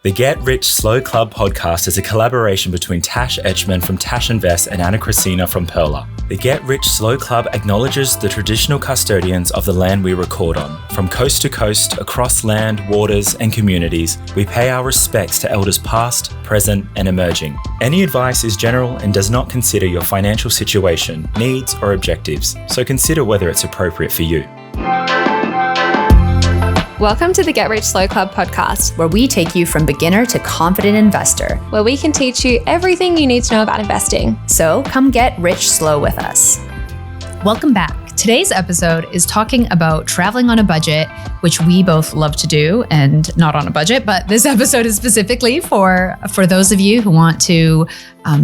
The Get Rich Slow Club podcast is a collaboration between Tash from Tash Invest and Ana from Perla. The Get Rich Slow Club acknowledges the traditional custodians of the land we record on. From coast to coast, across land, waters, and communities, we pay our respects to elders past, present, and emerging. Any advice is general and does not consider your financial situation, needs, or objectives, so consider whether it's appropriate for you. Welcome to the Get Rich Slow Club podcast, where we take you from beginner to confident investor, where we can teach you everything you need to know about investing. So come get rich slow with us. Welcome back. Today's episode is talking about traveling on a budget, which we both love to do, and not on a budget, but this episode is specifically for those of you who want to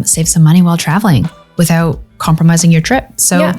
save some money while traveling without compromising your trip. So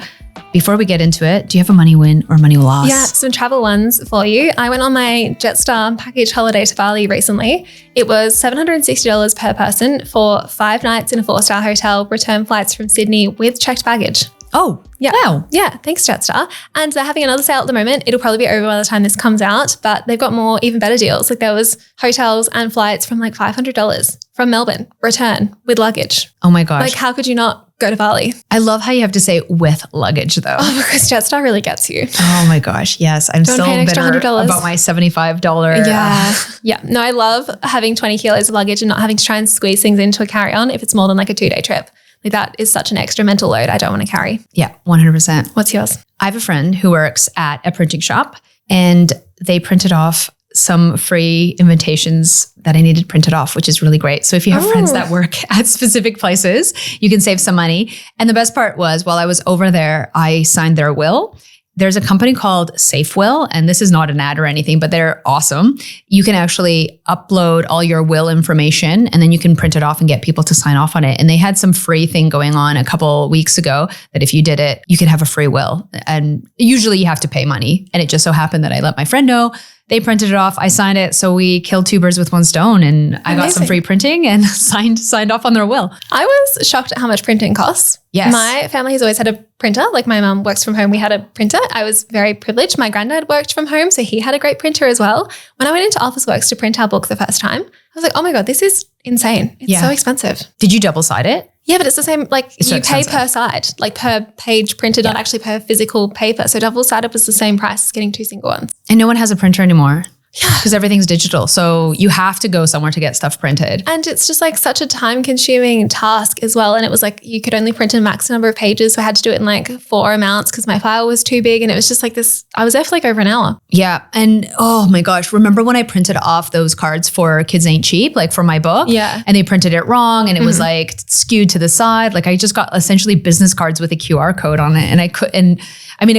Before we get into it, do you have a money win or money loss? Yeah, some travel ones for you. I went on my Jetstar package holiday to Bali recently. It was $760 per person for 5 nights in a 4-star hotel, return flights from Sydney with checked baggage. Oh, yeah. Wow. Yeah, thanks Jetstar. And they're having another sale at the moment. It'll probably be over by the time this comes out, but they've got more, even better deals. Like there was hotels and flights from like $500 from Melbourne, return with luggage. Oh my gosh. Like how could you not go to Bali? I love how you have to say with luggage though. Oh, because Jetstar really gets you. Oh my gosh. Yes. I'm Don't still pay an extra bitter $100. about my $75. Yeah. No, I love having 20 kilos of luggage and not having to try and squeeze things into a carry-on if it's more than like a 2-day trip. Like that is such an extra mental load I don't want to carry. Yeah, 100%. What's yours? I have a friend who works at a printing shop and they printed off some free invitations that I needed printed off, which is really great. So if you have friends that work at specific places, you can save some money. And the best part was while I was over there, I signed their will. There's a company called SafeWill, and this is not an ad or anything, but they're awesome. You can actually upload all your will information and then you can print it off and get people to sign off on it. And they had some free thing going on a couple weeks ago that if you did it, you could have a free will. And usually you have to pay money. And it just so happened that I let my friend know. They printed it off. I signed it. So we killed 2 birds with 1 stone and I got some free printing and signed off on their will. I was shocked at how much printing costs. Yes. My family has always had a printer. Like my mum works from home. We had a printer. I was very privileged. My granddad worked from home. So he had a great printer as well. When I went into Officeworks to print our book the first time, I was like, oh my God, this is insane. It's so expensive. Did you double side it? Yeah, but it's the same, like it's you pay per side, like per page printed, not actually per physical paper. So double-sided was the same price as getting 2 single ones. And no one has a printer anymore. Yeah. Because everything's digital. So you have to go somewhere to get stuff printed. And it's just like such a time-consuming task as well. And it was like you could only print a max number of pages. So I had to do it in like 4 amounts because my file was too big. And it was just like this, I was there for like over an hour. Yeah. And oh my gosh, remember when I printed off those cards for Kids Ain't Cheap, like for my book? Yeah. And they printed it wrong and it was like skewed to the side. Like I just got essentially business cards with a QR code on it. And it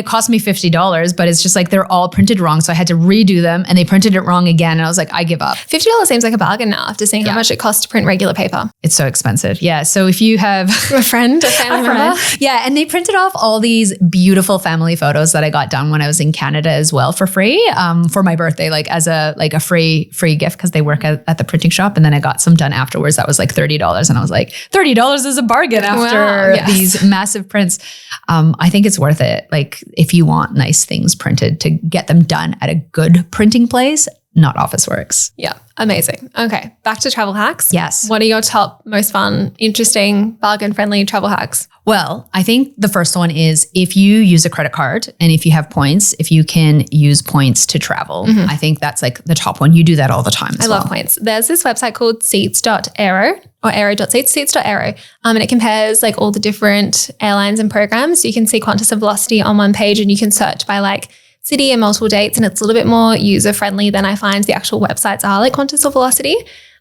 cost me $50, but it's just like they're all printed wrong. So I had to redo them and they printed it wrong again. And I was like, I give up. $50 seems like a bargain now after seeing how much it costs to print regular paper. It's so expensive. Yeah. So if you have a friend, a family member. Yeah. And they printed off all these beautiful family photos that I got done when I was in Canada as well for free for my birthday, like as a free gift because they work at the printing shop. And then I got some done afterwards. That was like $30. And I was like, $30 is a bargain after these massive prints. I think it's worth it. Like if you want nice things printed to get them done at a good printing place, not Officeworks. Yeah, amazing. Okay, back to travel hacks. Yes. What are your top, most fun, interesting, bargain-friendly travel hacks? Well, I think the first one is if you use a credit card and if you have points, if you can use points to travel. I think that's like the top one. You do that all the time as well. I love points. There's this website called seats.aero or aero.seats, seats.aero. And it compares like all the different airlines and programs. So you can see Qantas and Velocity on one page and you can search by like city and multiple dates. And it's a little bit more user-friendly than I find the actual websites are like Qantas or Velocity.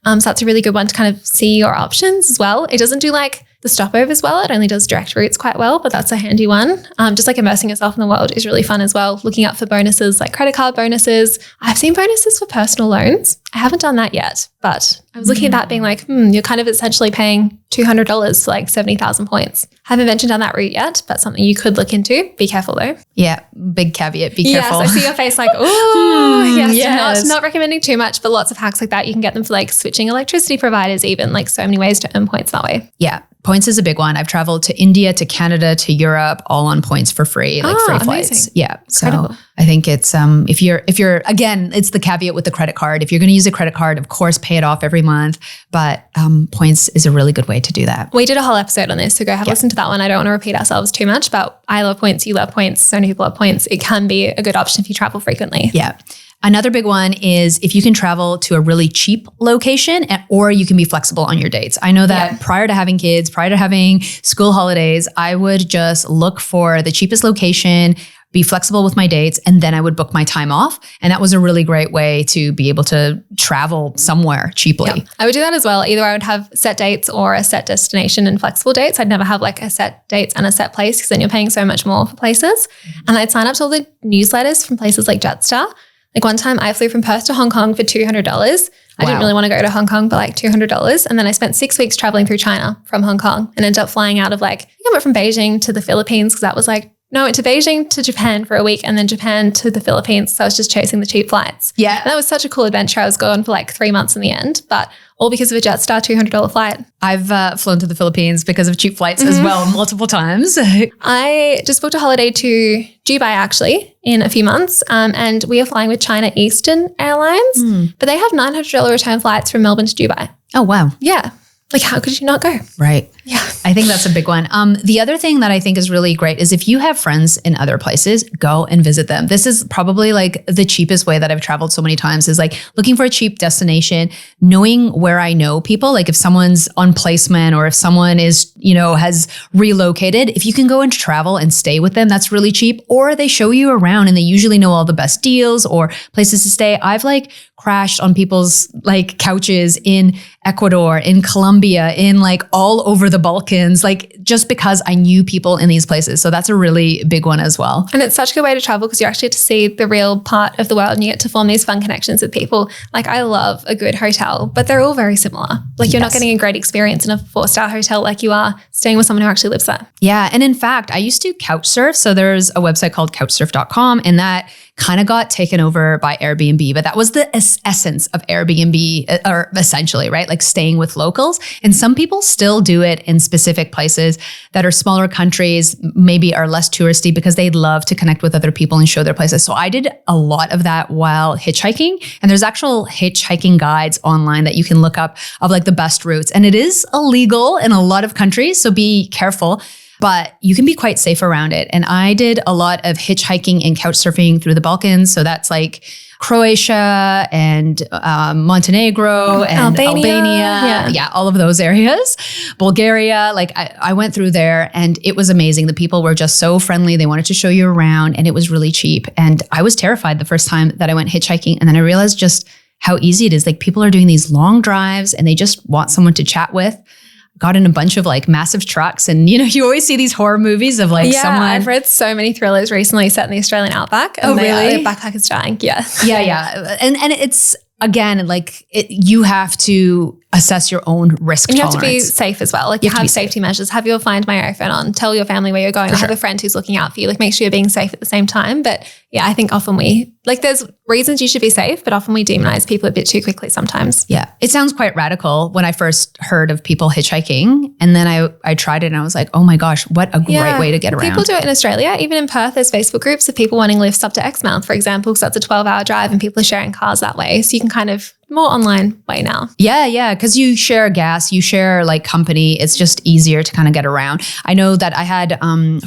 So that's a really good one to kind of see your options as well. It doesn't do like the stopovers well. It only does direct routes quite well, but that's a handy one. Just like immersing yourself in the world is really fun as well. Looking out for bonuses like credit card bonuses. I've seen bonuses for personal loans. I haven't done that yet, but I was looking at that being like, you're kind of essentially paying $200 for like 70,000 points. Haven't ventured down that route yet, but something you could look into. Be careful though. Yeah, big caveat, be careful. Yes, I see your face like, oh, yes. Not recommending too much, but lots of hacks like that. You can get them for like switching electricity providers even, like so many ways to earn points that way. Yeah. Points is a big one. I've traveled to India, to Canada, to Europe, all on points for free, like free flights. Amazing. Yeah. Incredible. So I think it's if you're again, it's the caveat with the credit card. If you're going to use a credit card, of course, pay it off every month. But points is a really good way to do that. We did a whole episode on this, so go have a listen to that one. I don't want to repeat ourselves too much, but I love points. You love points. So many people love points. It can be a good option if you travel frequently. Yeah. Another big one is if you can travel to a really cheap location or you can be flexible on your dates. I know that prior to having kids, prior to having school holidays, I would just look for the cheapest location, be flexible with my dates, and then I would book my time off. And that was a really great way to be able to travel somewhere cheaply. Yeah. I would do that as well. Either I would have set dates or a set destination and flexible dates. I'd never have like a set dates and a set place because then you're paying so much more for places. And I'd sign up to all the newsletters from places like Jetstar. Like one time I flew from Perth to Hong Kong for $200. I didn't really want to go to Hong Kong, but like $200. And then I spent 6 weeks traveling through China from Hong Kong and ended up flying out of like, I think I went from Beijing to the Philippines because that was like, no, I went to Beijing to Japan for a week and then Japan to the Philippines. So I was just chasing the cheap flights. Yeah. And that was such a cool adventure. I was gone for like 3 months in the end, but all because of a Jetstar $200 flight. I've flown to the Philippines because of cheap flights as well, multiple times. I just booked a holiday to Dubai actually in a few months. And we are flying with China Eastern Airlines, but they have $900 return flights from Melbourne to Dubai. Oh, wow. Yeah. Like, how could you not go? Right. Yeah. I think that's a big one. The other thing that I think is really great is if you have friends in other places, go and visit them. This is probably like the cheapest way that I've traveled so many times is like looking for a cheap destination, knowing where I know people. Like if someone's on placement or if someone is, has relocated, if you can go and travel and stay with them, that's really cheap. Or they show you around and they usually know all the best deals or places to stay. I've like crashed on people's like couches in Ecuador, in Colombia, in like all over the Balkans, like just because I knew people in these places. So that's a really big one as well. And it's such a good way to travel because you actually get to see the real part of the world and you get to form these fun connections with people. Like I love a good hotel, but they're all very similar. Like you're not getting a great experience in a 4-star hotel like you are staying with someone who actually lives there. Yeah. And in fact, I used to couch surf. So there's a website called couchsurf.com and that kind of got taken over by Airbnb, but that was the essence of Airbnb, or essentially, right? Like staying with locals. And some people still do it in specific places that are smaller countries, maybe are less touristy because they'd love to connect with other people and show their places. So I did a lot of that while hitchhiking. And there's actual hitchhiking guides online that you can look up of like the best routes. And it is illegal in a lot of countries, so be careful. But you can be quite safe around it. And I did a lot of hitchhiking and couch surfing through the Balkans. So that's like Croatia and Montenegro and Albania. Yeah, all of those areas. Bulgaria, like I went through there and it was amazing. The people were just so friendly. They wanted to show you around and it was really cheap. And I was terrified the first time that I went hitchhiking. And then I realized just how easy it is. Like people are doing these long drives and they just want someone to chat with. Got in a bunch of like massive trucks and you always see these horror movies of like someone. I've read so many thrillers recently set in the Australian outback. And really? Backpackers dying. Yeah. Yeah. And it's again, like you have to assess your own risk tolerance. You have to be safe as well. Like you have safety measures. Have your Find My iPhone on. Tell your family where you're going. Or have a friend who's looking out for you. Like make sure you're being safe at the same time. But yeah, I think often there's reasons you should be safe, but often we demonize people a bit too quickly sometimes. Yeah. It sounds quite radical when I first heard of people hitchhiking. And then I tried it and I was like, oh my gosh, what a great way to get around. People do it in Australia. Even in Perth, there's Facebook groups of people wanting lifts up to Exmouth, for example, because that's a 12-hour drive and people are sharing cars that way. So you can kind of more online way now. Yeah. Because you share gas, you share like company. It's just easier to kind of get around. I know that I had,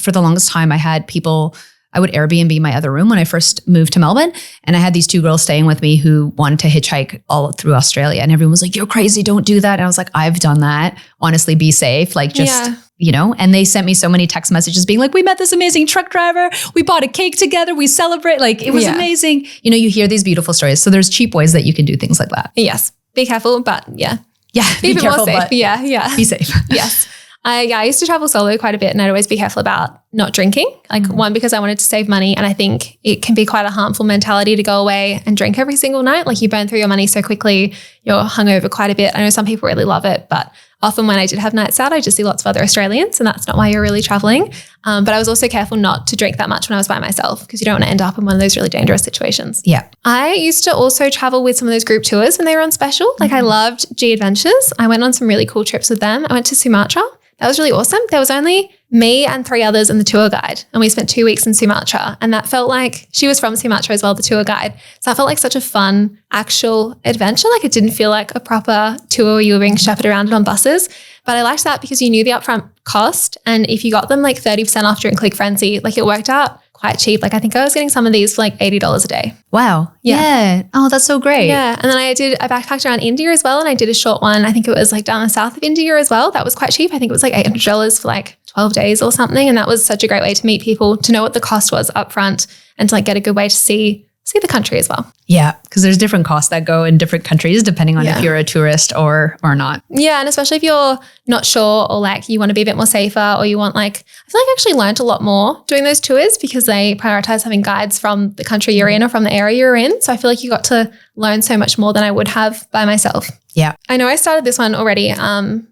for the longest time, I had people, I would Airbnb my other room when I first moved to Melbourne. And I had these 2 girls staying with me who wanted to hitchhike all through Australia. And everyone was like, you're crazy, don't do that. And I was like, I've done that. Honestly, be safe. Like just, and they sent me so many text messages being like, we met this amazing truck driver. We bought a cake together. We celebrate. Like it was amazing. You hear these beautiful stories. So there's cheap ways that you can do things like that. Yes. Be careful, but yeah. Yeah. Be a bit more safe. Yeah. Be safe. Yes. I used to travel solo quite a bit and I'd always be careful about not drinking. Like one, because I wanted to save money. And I think it can be quite a harmful mentality to go away and drink every single night. Like you burn through your money so quickly, you're hungover quite a bit. I know some people really love it, but often when I did have nights out, I just see lots of other Australians and that's not why you're really traveling. But I was also careful not to drink that much when I was by myself because you don't want to end up in one of those really dangerous situations. Yeah. I used to also travel with some of those group tours when they were on special. Like I loved G Adventures. I went on some really cool trips with them. I went to Sumatra. That was really awesome. There was only me and 3 others and the tour guide. And we spent 2 weeks in Sumatra. And that felt like, she was from Sumatra as well, the tour guide. So that felt like such a fun, actual adventure. Like it didn't feel like a proper tour where you were being shepherded around on buses. But I liked that because you knew the upfront cost. And if you got them like 30% off during Click Frenzy, like it worked out quite cheap. Like I think I was getting some of these for like $80 a day. Wow. Yeah. Oh, that's so great. Yeah. And then I backpacked around India as well. And I did a short one. I think it was like down the south of India as well. That was quite cheap. I think it was like $800 for like 12 days or something. And that was such a great way to meet people, to know what the cost was upfront and to like get a good way to see the country as well. Yeah, because there's different costs that go in different countries depending on if you're a tourist or not. Yeah, and especially if you're not sure or like you want to be a bit more safer or you want like, I feel like I actually learned a lot more doing those tours because they prioritize having guides from the country you're in or from the area you're in. So I feel like you got to learn so much more than I would have by myself. Yeah. I know I started this one already.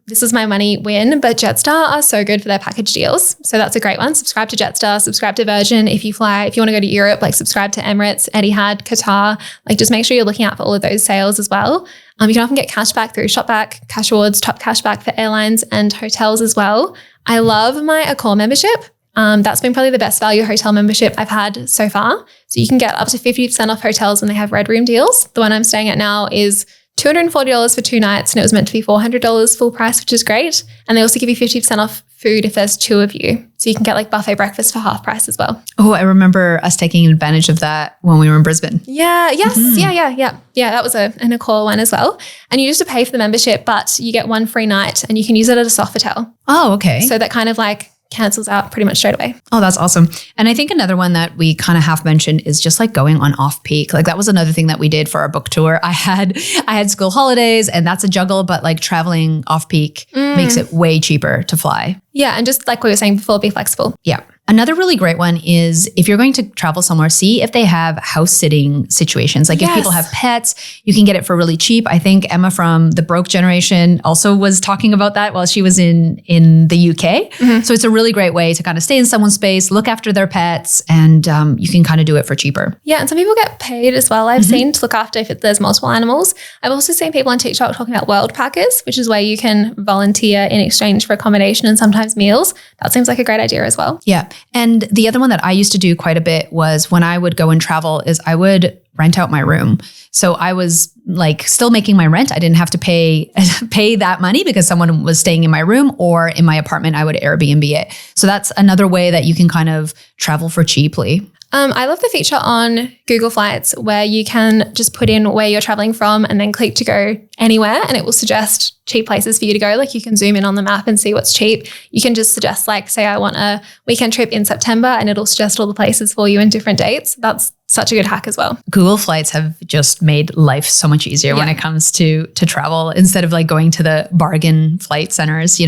This is my money win, but Jetstar are so good for their package deals. So that's a great one. Subscribe to Jetstar, subscribe to Virgin. If you want to go to Europe, like subscribe to Emirates, Etihad, Qatar, like just make sure you're looking out for all of those sales as well. You can often get cash back through Shopback, Cash Awards, top cash back for airlines and hotels as well. I love my Accor membership. That's been probably the best value hotel membership I've had so far. So you can get up to 50% off hotels when they have Red Room deals. The one I'm staying at now is $240 for 2 nights and it was meant to be $400 full price, which is great. And they also give you 50% off food if there's 2 of you. So you can get like buffet breakfast for half price as well. Oh, I remember us taking advantage of that when we were in Brisbane. Yeah, yes, yeah, that was an Accor one as well. And you used to pay for the membership, but you get 1 free night and you can use it at a Sofitel. Oh, okay. So that kind of like cancels out pretty much straight away. Oh, that's awesome. And I think another one that we kind of half mentioned is just like going on off peak. Like that was another thing that we did for our book tour. I had school holidays and that's a juggle, but like traveling off peak makes it way cheaper to fly. Yeah. And just like we were saying before, be flexible. Yeah. Another really great one is if you're going to travel somewhere, see if they have house sitting situations. Like if people have pets, you can get it for really cheap. I think Emma from the Broke Generation also was talking about that while she was in the UK. Mm-hmm. So it's a really great way to kind of stay in someone's space, look after their pets, and you can kind of do it for cheaper. Yeah, and some people get paid as well. I've seen to look after if there's multiple animals. I've also seen people on TikTok talking about world packers, which is where you can volunteer in exchange for accommodation and sometimes meals. That seems like a great idea as well. Yeah. And the other one that I used to do quite a bit was when I would go and travel is I would rent out my room. So I was like still making my rent. I didn't have to pay that money because someone was staying in my room, or in my apartment, I would Airbnb it. So that's another way that you can kind of travel for cheaply. I love the feature on Google Flights where you can just put in where you're traveling from and then click to go anywhere and it will suggest cheap places for you to go. Like you can zoom in on the map and see what's cheap. You can just suggest like, say I want a weekend trip in September and it'll suggest all the places for you in different dates. That's such a good hack as well. Google Flights have just made life so much easier when it comes to travel, instead of like going to the bargain flight centers,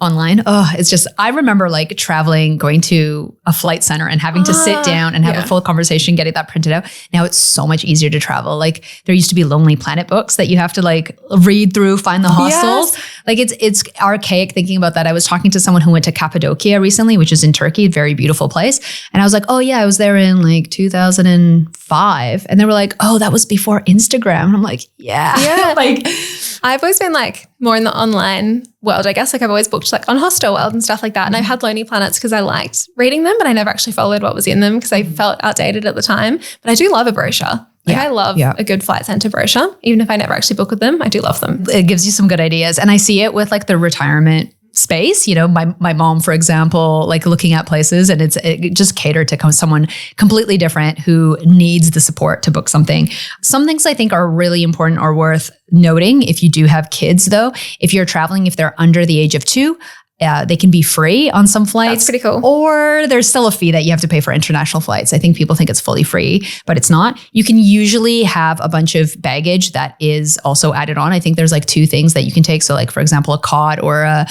online. Oh, it's just, I remember like traveling, going to a flight center and having to sit down and have a full conversation, getting that printed out. Now it's so much easier to travel. Like there used to be Lonely Planet books that you have to like read through, find the hostels. Yes. Like it's archaic thinking about that. I was talking to someone who went to Cappadocia recently, which is in Turkey, a very beautiful place. And I was like, oh yeah, I was there in like 2005. And they were like, oh, that was before Instagram. And I'm like, yeah. Like I've always been like more in the online world, I guess. Like I've always booked like on Hostel World and stuff like that. And I've had Lonely Planets because I liked reading them, but I never actually followed what was in them because I felt outdated at the time. But I do love a brochure. Like I love a good flight center brochure. Even if I never actually book with them, I do love them. It gives you some good ideas. And I see it with like the retirement space, my mom, for example, like looking at places, and it just catered to someone completely different who needs the support to book something. Some things I think are really important or worth noting if you do have kids though. If you're traveling, if they're under the age of 2, they can be free on some flights. That's pretty cool. Or there's still a fee that you have to pay for international flights. I think people think it's fully free, but it's not. You can usually have a bunch of baggage that is also added on. I think there's like 2 things that you can take. So like, for example, a cot or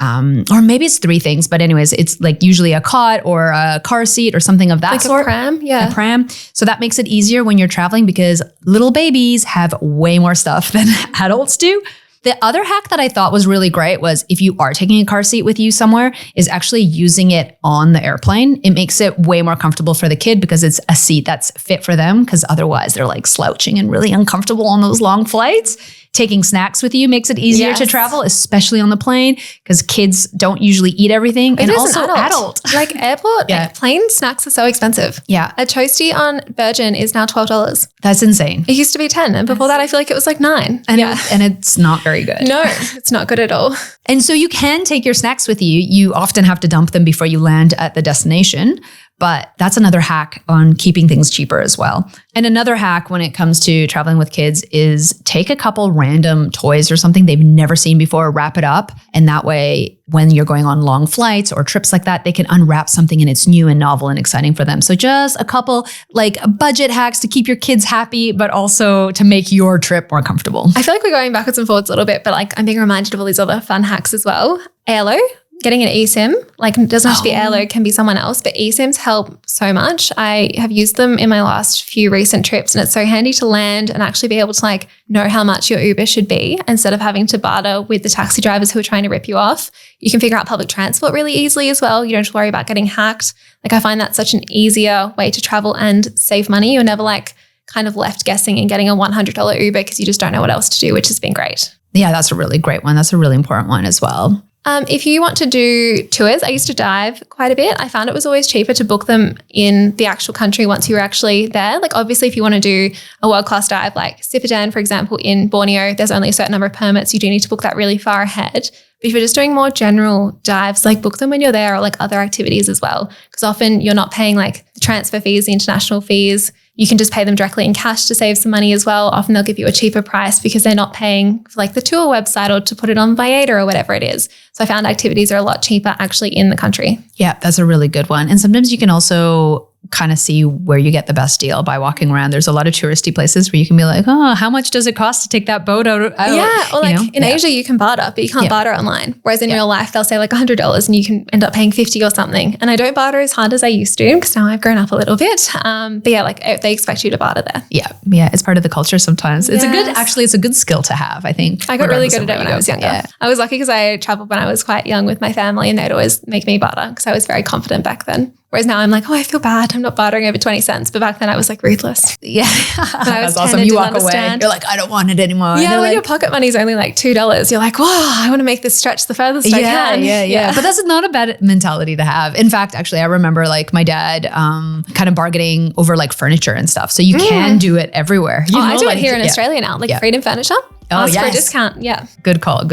or maybe it's 3 things, but anyways, it's like usually a cot or a car seat or something of that like sort. A pram, yeah. A pram. So that makes it easier when you're traveling because little babies have way more stuff than adults do. The other hack that I thought was really great was if you are taking a car seat with you somewhere, is actually using it on the airplane. It makes it way more comfortable for the kid because it's a seat that's fit for them, because otherwise they're like slouching and really uncomfortable on those long flights. taking snacks with you makes it easier to travel, especially on the plane, because kids don't usually eat everything. And also adult. Like airport, plane snacks are so expensive. Yeah. A Toasty on Virgin is now $12. That's insane. It used to be 10. And before that, I feel like it was like 9. And it's not very good. No, it's not good at all. And so you can take your snacks with you. You often have to dump them before you land at the destination. But that's another hack on keeping things cheaper as well. And another hack when it comes to traveling with kids is take a couple random toys or something they've never seen before, wrap it up. And that way, when you're going on long flights or trips like that, they can unwrap something and it's new and novel and exciting for them. So just a couple like budget hacks to keep your kids happy, but also to make your trip more comfortable. I feel like we're going backwards and forwards a little bit, but like I'm being reminded of all these other fun hacks as well. Airlo. Getting an eSIM, like it doesn't have to be Airlo, it can be someone else, but eSIMs help so much. I have used them in my last few recent trips and it's so handy to land and actually be able to like know how much your Uber should be instead of having to barter with the taxi drivers who are trying to rip you off. You can figure out public transport really easily as well. You don't have to worry about getting hacked. Like I find that such an easier way to travel and save money. You're never like kind of left guessing and getting a $100 Uber because you just don't know what else to do, which has been great. Yeah, that's a really great one. That's a really important one as well. If you want to do tours, I used to dive quite a bit. I found it was always cheaper to book them in the actual country once you were actually there. Like obviously if you want to do a world-class dive like Sipadan, for example, in Borneo, there's only a certain number of permits. You do need to book that really far ahead. But if you're just doing more general dives, like book them when you're there or like other activities as well. Because often you're not paying like the transfer fees, the international fees. You can just pay them directly in cash to save some money as well. Often they'll give you a cheaper price because they're not paying for like the tour website or to put it on Viator or whatever it is. So I found activities are a lot cheaper actually in the country. Yeah, that's a really good one. And sometimes you can also kind of see where you get the best deal by walking around. There's a lot of touristy places where you can be like, oh, how much does it cost to take that boat out? Yeah, or like in Asia you can barter, but you can't barter online. Whereas in real life, they'll say like $100 and you can end up paying 50 or something. And I don't barter as hard as I used to because now I've grown up a little bit. But yeah, like they expect you to barter there. Yeah, it's part of the culture sometimes. It's it's a good skill to have, I think. I got really good at it when I was younger. Yeah. I was lucky because I traveled when I was quite young with my family and they'd always make me barter because I was very confident back then. Whereas now I'm like, oh, I feel bad. I'm not bartering over 20 cents. But back then I was like ruthless. Yeah. I was That's awesome. You walk away. You're like, I don't want it anymore. Yeah, when your pocket money is only like $2, you're like, whoa, I want to make this stretch the furthest I can. Yeah. But that's not a bad mentality to have. In fact, actually, I remember like my dad kind of bargaining over like furniture and stuff. So you can do it everywhere. I do it here in Australia now, like Freedom Furniture. Ask for a discount. Yeah. Good call.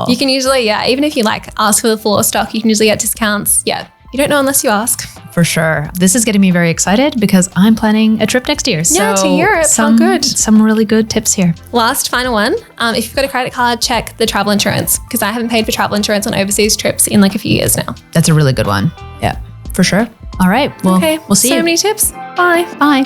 You can usually, even if you like ask for the floor stock, you can usually get discounts. Yeah. You don't know unless you ask. For sure. This is getting me very excited because I'm planning a trip next year. Yeah, to Europe. Some really good tips here. Last final one. If you've got a credit card, check the travel insurance because I haven't paid for travel insurance on overseas trips in like a few years now. That's a really good one. Yeah, for sure. All right. Well, we'll see you. So many tips. Bye. Bye.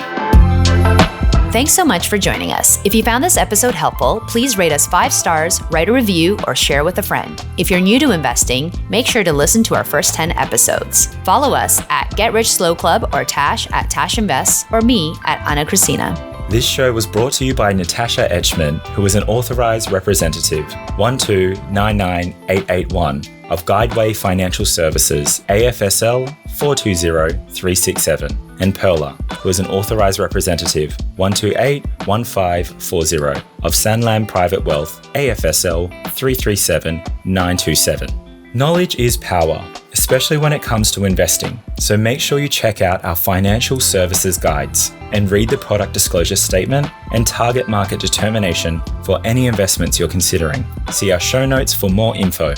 Thanks so much for joining us. If you found this episode helpful, please rate us 5 stars, write a review, or share with a friend. If you're new to investing, make sure to listen to our first 10 episodes. Follow us at Get Rich Slow Club or Tash at Tash Invest or me at Ana Cristina. This show was brought to you by Natasha Etchman, who is an authorized representative 1299881 of Guideway Financial Services, AFSL 420367, and Perla, who is an authorized representative 1281540 of Sanlam Private Wealth, AFSL 337927. Knowledge is power, especially when it comes to investing. So make sure you check out our financial services guides and read the product disclosure statement and target market determination for any investments you're considering. See our show notes for more info.